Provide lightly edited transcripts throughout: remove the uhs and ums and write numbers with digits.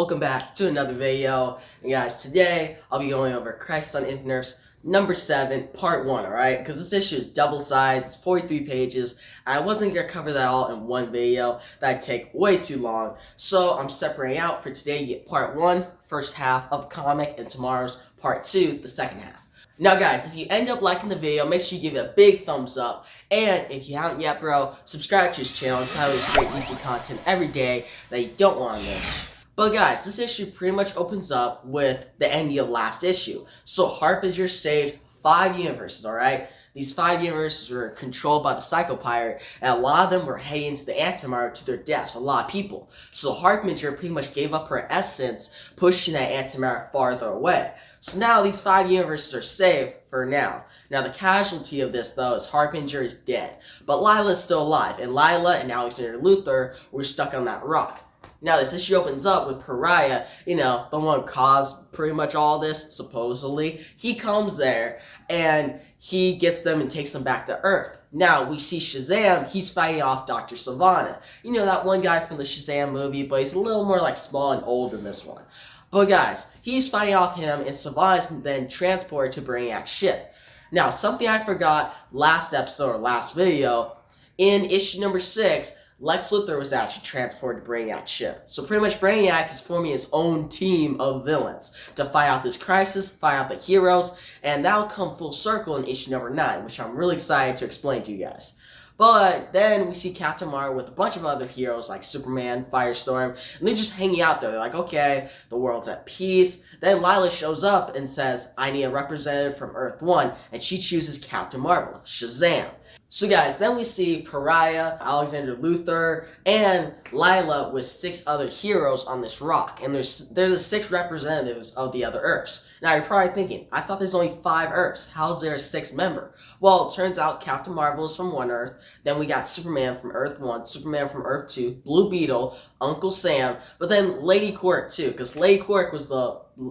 welcome back to another video. And guys, today I'll be going over Crisis on Infinite Earths number 7, part 1, alright? Because this issue is double sized, it's 43 pages, and I wasn't going to cover that all in one video. That'd take way too long. So I'm separating out. For today, you get part 1, first half of the comic, and tomorrow's part 2, the second half. Now guys, if you end up liking the video, make sure you give it a big thumbs up. And if you haven't yet, bro, subscribe to his channel. It's how he's great DC content every day that you don't want to miss. But guys, this issue pretty much opens up with the ending of last issue. So Harbinger saved 5 universes, alright? These 5 universes were controlled by the Psycho Pirate, and a lot of them were heading to the Antimatter to their deaths, a lot of people. So Harbinger pretty much gave up her essence, pushing that Antimatter farther away. So now these 5 universes are safe for now. Now the casualty of this though is Harbinger is dead, but Lila's still alive, and Lila and Alexander Luthor were stuck on that rock. Now this issue opens up with Pariah, the one who caused pretty much all this, supposedly. He comes there, and he gets them and takes them back to Earth. Now, we see Shazam, he's fighting off Dr. Sivana. That one guy from the Shazam movie, but he's a little more like small and old in this one. But guys, he's fighting off him, and Sivana's then transported to Brainiac's ship. Now, something I forgot last episode or last video, in issue number 6, Lex Luthor was actually transported to Brainiac's ship. So pretty much Brainiac is forming his own team of villains to fight out this crisis, fight out the heroes, and that'll come full circle in issue number 9, which I'm really excited to explain to you guys. But then we see Captain Marvel with a bunch of other heroes like Superman, Firestorm, and they're just hanging out there. They're like, okay, the world's at peace. Then Lila shows up and says, I need a representative from Earth 1, and she chooses Captain Marvel, Shazam. So guys, then we see Pariah, Alexander Luthor, and Lila with 6 other heroes on this rock. And they're the 6 representatives of the other Earths. Now you're probably thinking, I thought there's only 5 Earths. How's there a 6th member? Well, it turns out Captain Marvel is from one Earth. Then we got Superman from Earth 1, Superman from Earth 2, Blue Beetle, Uncle Sam, but then Lady Quark too, because Lady Quark was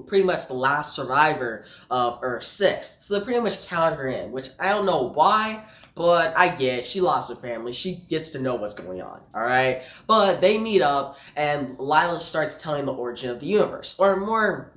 pretty much the last survivor of Earth 6. So they pretty much counted her in, which I don't know why, but I get it. She lost her family. She gets to know what's going on, alright? But they meet up, and Lila starts telling the origin of the universe, or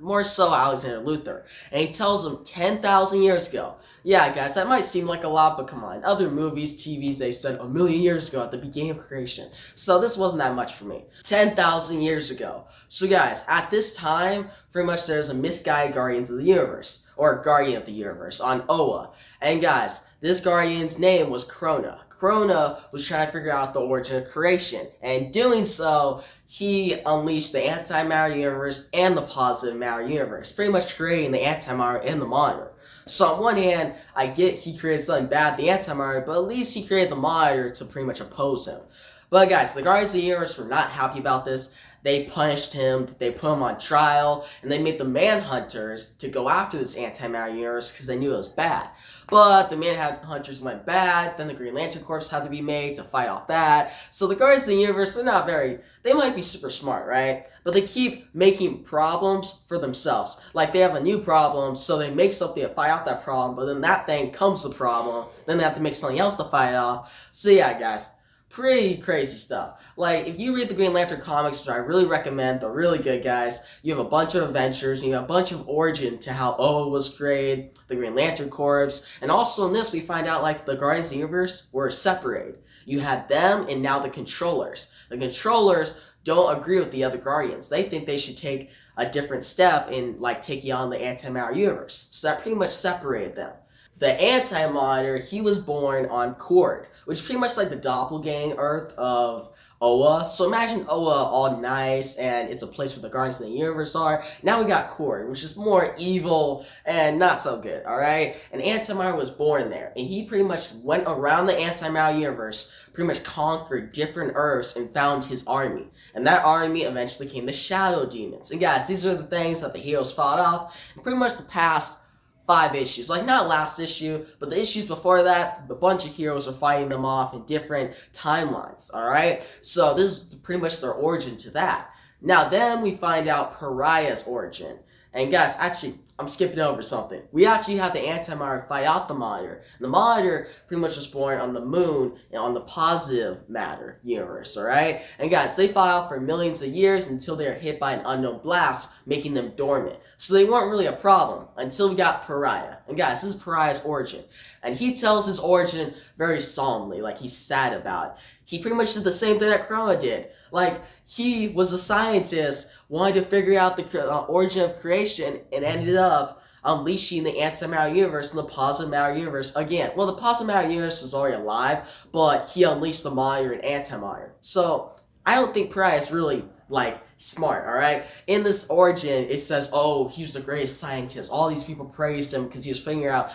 more so Alexander Luthor. And he tells them 10,000 years ago. Yeah, guys, that might seem like a lot, but come on. Other movies, TVs, they've said 1,000,000 years ago at the beginning of creation. So this wasn't that much for me. 10,000 years ago. So guys, at this time, pretty much there's a misguided Guardians of the Universe, or Guardian of the Universe, on Oa. And guys, this Guardian's name was Krona. Krona was trying to figure out the origin of creation, and in doing so, he unleashed the antimatter universe and the positive matter universe, pretty much creating the antimatter and the monitor. So on one hand, I get he created something bad, the antimatter, but at least he created the monitor to pretty much oppose him. But guys, the Guardians of the Universe were not happy about this. They punished him, they put him on trial, and they made the Manhunters to go after this antimatter universe because they knew it was bad. But the Manhunters went bad, then the Green Lantern Corps had to be made to fight off that. So the Guardians of the Universe are they might be super smart, right? But they keep making problems for themselves. Like they have a new problem, so they make something to fight off that problem, but then that thing comes the problem, then they have to make something else to fight it off. So yeah, guys. Pretty crazy stuff. Like, if you read the Green Lantern comics, which I really recommend, they're really good, guys, you have a bunch of adventures, and you have a bunch of origin to how Oa was created, the Green Lantern Corps, and also in this, we find out, like, the Guardians of the Universe were separated. You had them, and now the Controllers. The Controllers don't agree with the other Guardians. They think they should take a different step in, like, taking on the Antimatter Universe. So that pretty much separated them. The Anti-Monitor, he was born on Cord, which is pretty much like the doppelganger Earth of Oa. So imagine Oa all nice, and it's a place where the Guardians of the Universe are. Now we got Cord, which is more evil and not so good, alright? And Antimatter was born there, and he pretty much went around the Antimatter Universe, pretty much conquered different Earths and found his army. And that army eventually came the Shadow Demons. And guys, these are the things that the heroes fought off, and pretty much the past 5 issues. Like, not last issue, but the issues before that, a bunch of heroes are fighting them off in different timelines, alright? So this is pretty much their origin to that. Now then we find out Pariah's origin. And guys, actually, I'm skipping over something. We actually have the Antimatter fight out the Monitor. The Monitor pretty much was born on the moon and on the positive matter universe, alright? And guys, they fought out for millions of years until they were hit by an unknown blast, making them dormant. So they weren't really a problem until we got Pariah. And guys, this is Pariah's origin. And he tells his origin very solemnly, like he's sad about it. He pretty much did the same thing that Corona did. Like, he was a scientist, wanted to figure out the origin of creation, and ended up unleashing the antimatter universe and the positive matter universe again. Well, the positive matter universe was already alive, but he unleashed the Monitor and antimatter. So, I don't think Pariah is really, like, smart, alright? In this origin, it says, oh, he was the greatest scientist. All these people praised him because he was figuring out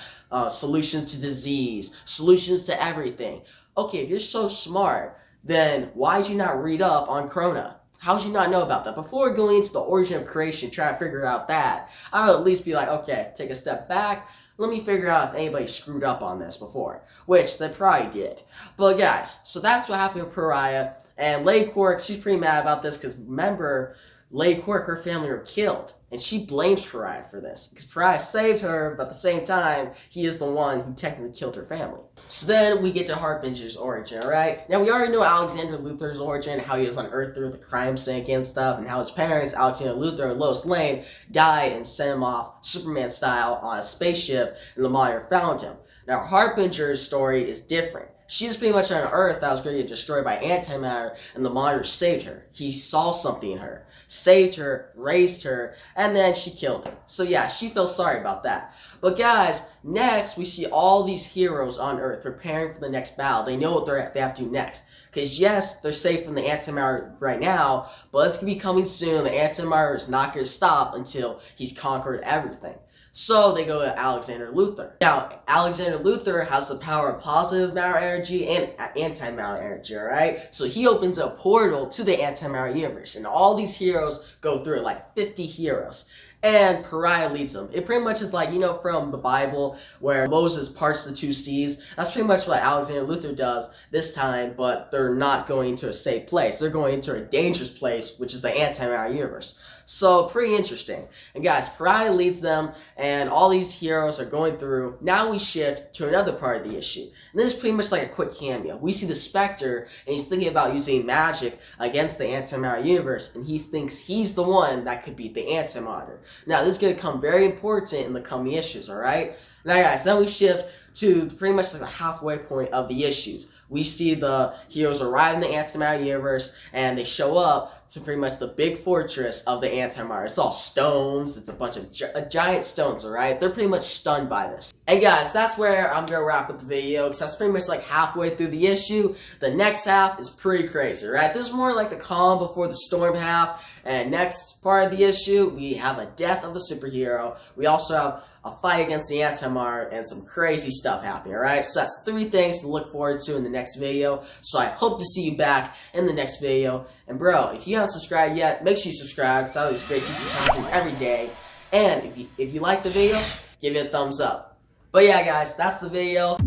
solutions to disease, solutions to everything. Okay, if you're so smart, then why did you not read up on Corona? How did you not know about that? Before going into the origin of creation, try to figure out that, I would at least be like, okay, take a step back. Let me figure out if anybody screwed up on this before, which they probably did. But guys, so that's what happened with Pariah. And Lady Quark, she's pretty mad about this because remember, Lady Quark, her family were killed. And she blames Pariah for this. Because Pariah saved her, but at the same time, he is the one who technically killed her family. So then we get to Harbinger's origin, alright? Now we already know Alexander Luthor's origin, how he was on Earth through the crime sync and stuff, and how his parents, Alexander Luthor and Lois Lane, died and sent him off Superman style on a spaceship, and the Monitor found him. Now Harbinger's story is different. She was pretty much on an Earth that was going to get destroyed by antimatter, and the Monitor saved her. He saw something in her, saved her, raised her, and then she killed her. So yeah, she feels sorry about that. But guys, next we see all these heroes on Earth preparing for the next battle. They know what they have to do next. Because yes, they're safe from the antimatter right now, but it's going to be coming soon. The antimatter is not going to stop until he's conquered everything. So they go to Alexander Luthor. Now, Alexander Luthor has the power of positive matter energy and antimatter energy, alright? So he opens a portal to the antimatter universe, and all these heroes go through it, like 50 heroes. And Pariah leads them. It pretty much is like, you know, from the Bible, where Moses parts the two seas. That's pretty much what Alexander Luthor does this time, but they're not going to a safe place. They're going into a dangerous place, which is the antimatter universe. So, pretty interesting. And guys, Pariah leads them, and all these heroes are going through. Now we shift to another part of the issue. And this is pretty much like a quick cameo. We see the Spectre, and he's thinking about using magic against the antimatter universe, and he thinks he's the one that could beat the antimatter. Now, this is going to come very important in the coming issues, alright? Now, guys, then we shift to pretty much like the halfway point of the issues. We see the heroes arrive in the antimatter universe, and they show up to pretty much the big fortress of the antimatter. It's all stones. It's a bunch of giant stones, alright? They're pretty much stunned by this. Hey guys, that's where I'm going to wrap up the video, because that's pretty much like halfway through the issue. The next half is pretty crazy, right? This is more like the calm before the storm half. And next part of the issue, we have a death of a superhero. We also have a fight against the antimatter and some crazy stuff happening, alright? So that's 3 things to look forward to in the next video. So I hope to see you back in the next video. And bro, if you haven't subscribed yet, make sure you subscribe, because I always great DC content every day. And if you like the video, give it a thumbs up. But yeah guys, that's the video.